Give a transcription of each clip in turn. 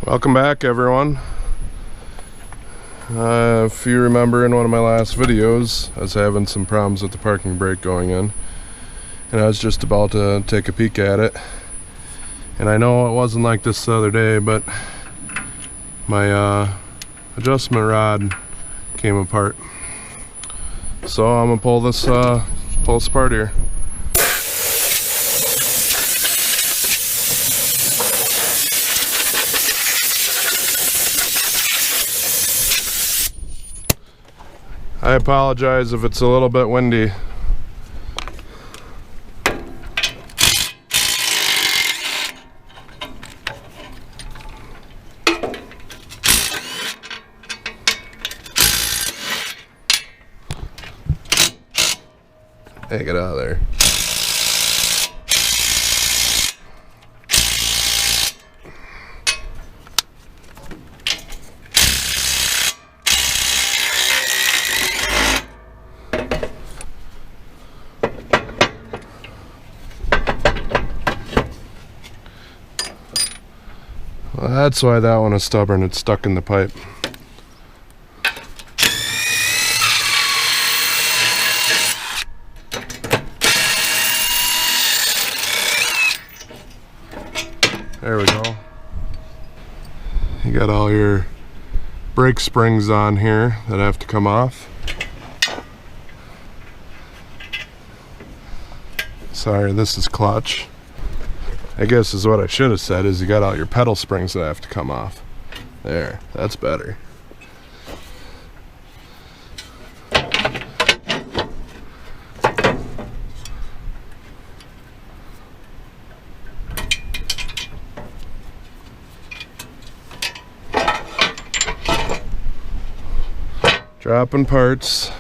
Welcome back, everyone. If you remember, in one of my last videos I was having some problems with the parking brake going in, and I was just about to take a peek at it. And I know it wasn't like this the other day, but my adjustment rod came apart, so I'm gonna pull this apart here. I apologize if it's a little bit windy. Hey, get out of there. Well, that's why that one is stubborn. It's stuck in the pipe. There we go. You got all your brake springs on here that have to come off. Sorry, this is clutch. I guess is what I should have said, is you got all your pedal springs that have to come off. There, that's better. Dropping parts.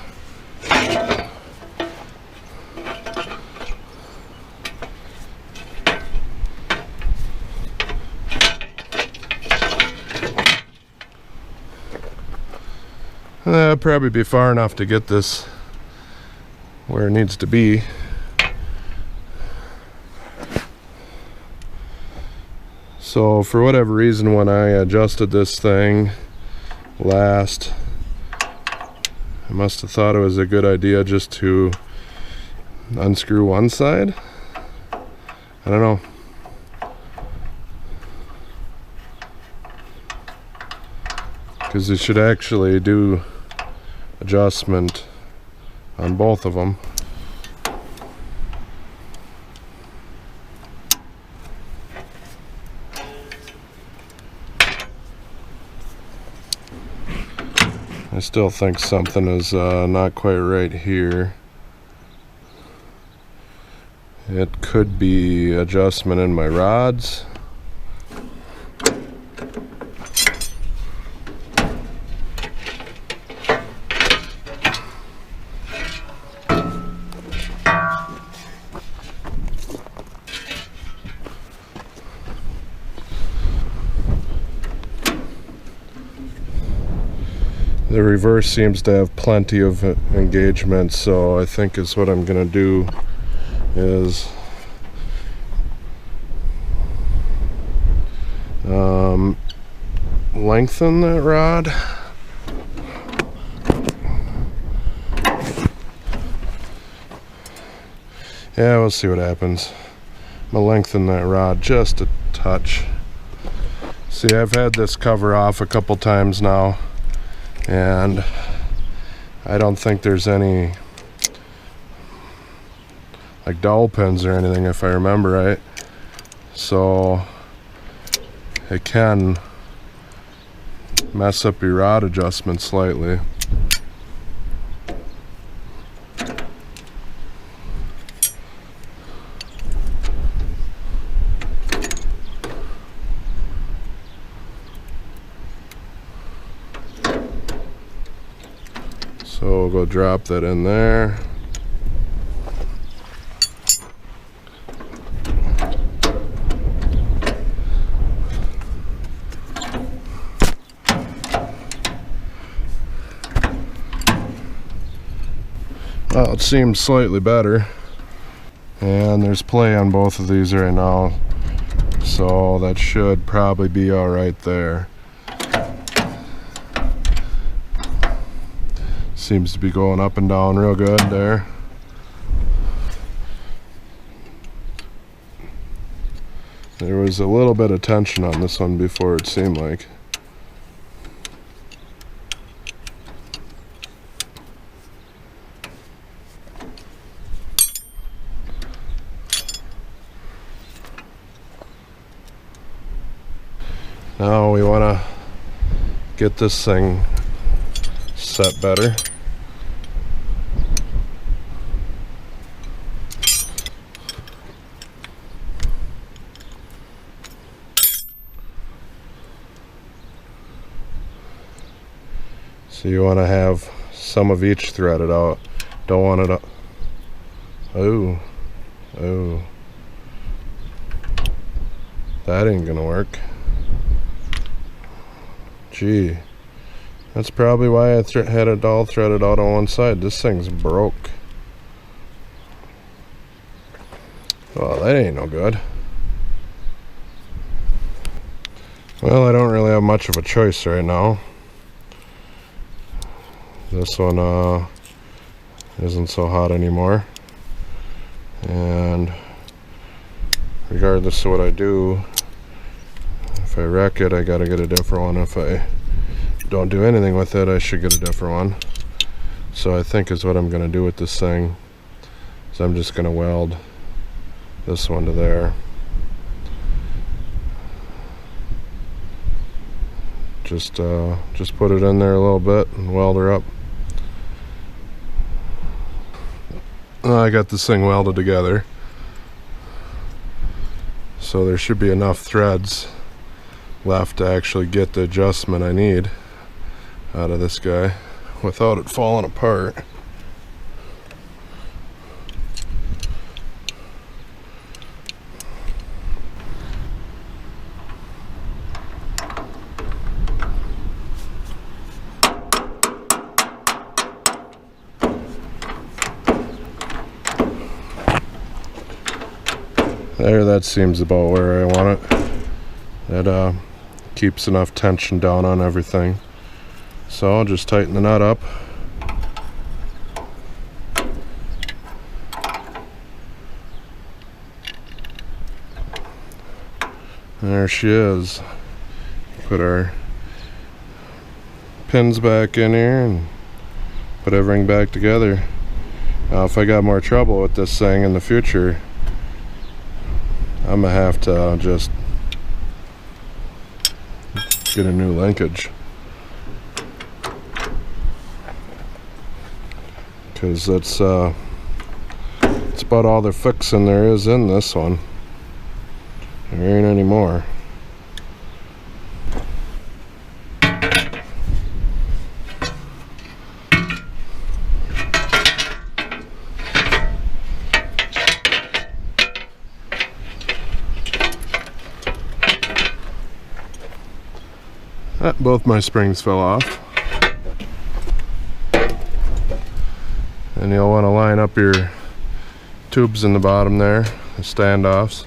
That'll probably be far enough to get this where it needs to be. So for whatever reason, when I adjusted this thing last, I must have thought it was a good idea just to unscrew one side. I don't know. Because it should actually do adjustment on both of them. I still think something is not quite right here. It could be adjustment in my rods. The reverse seems to have plenty of engagement, so I think is what I'm gonna do is lengthen that rod. Yeah, we'll see what happens. I'm gonna lengthen that rod just a touch. See, I've had this cover off a couple times now, and I don't think there's any like dowel pins or anything, if I remember right, so it can mess up your rod adjustment slightly. So we'll go drop that in there. Well, it seems slightly better, and there's play on both of these right now, So that should probably be all right there. Seems to be going up and down real good there. There was a little bit of tension on this one before, it seemed like. Now we want to get this thing set better. So you want to have some of each threaded out. Don't want it up. Oh. That ain't gonna work. Gee. That's probably why I had it all threaded out on one side. This thing's broke. Well, that ain't no good. Well, I don't really have much of a choice right now. This one isn't so hot anymore, and regardless of what I do, if I wreck it, I gotta get a different one. If I don't do anything with it, I should get a different one. So I think is what I'm gonna do with this thing. So I'm just gonna weld this one to there. Just put it in there a little bit and weld her up. I got this thing welded together, so there should be enough threads left to actually get the adjustment I need out of this guy without it falling apart. There, that seems about where I want it. That keeps enough tension down on everything. So I'll just tighten the nut up. There she is. Put our pins back in here and put everything back together. Now if I got more trouble with this thing in the future, I'm gonna have to just get a new linkage, because that's it's about all the fixing there is in this one. There ain't any more. Both my springs fell off. And you'll want to line up your tubes in the bottom there, the standoffs.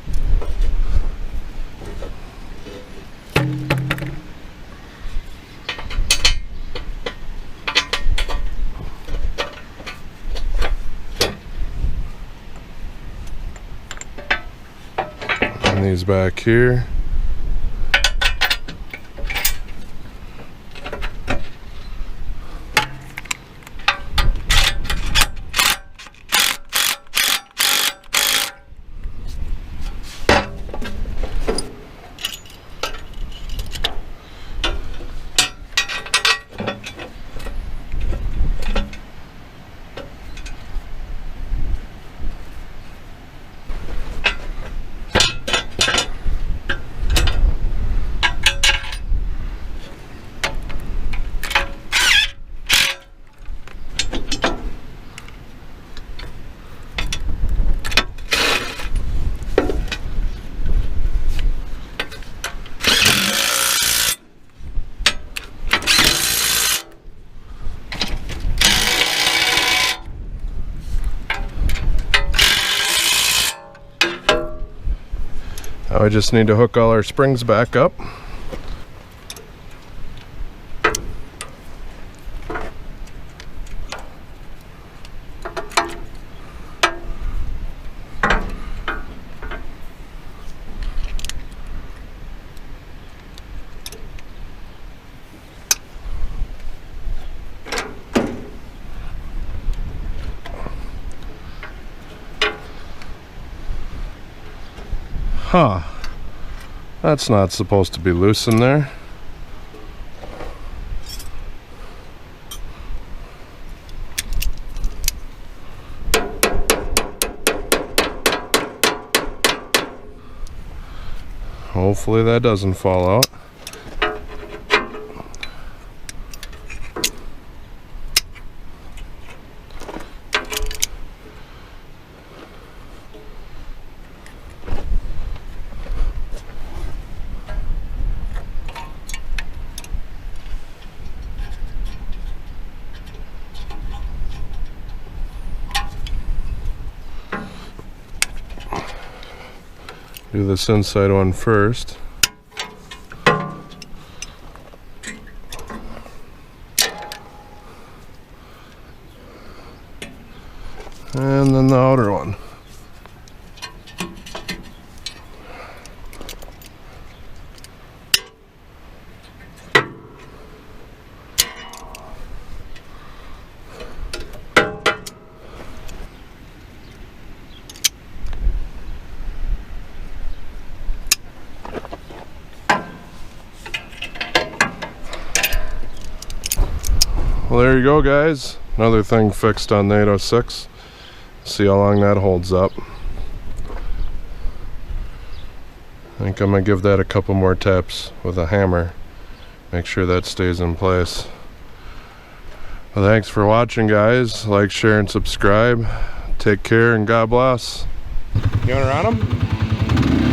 And these back here. Now I just need to hook all our springs back up. Huh, that's not supposed to be loose in there. Hopefully that doesn't fall out. Do this inside one first. And then the outer one. Well, there you go, guys. Another thing fixed on the 806. See how long that holds up. I think I'm gonna give that a couple more taps with a hammer. Make sure that stays in place. Well, thanks for watching, guys. Like, share, and subscribe. Take care, and God bless. You wanna run them?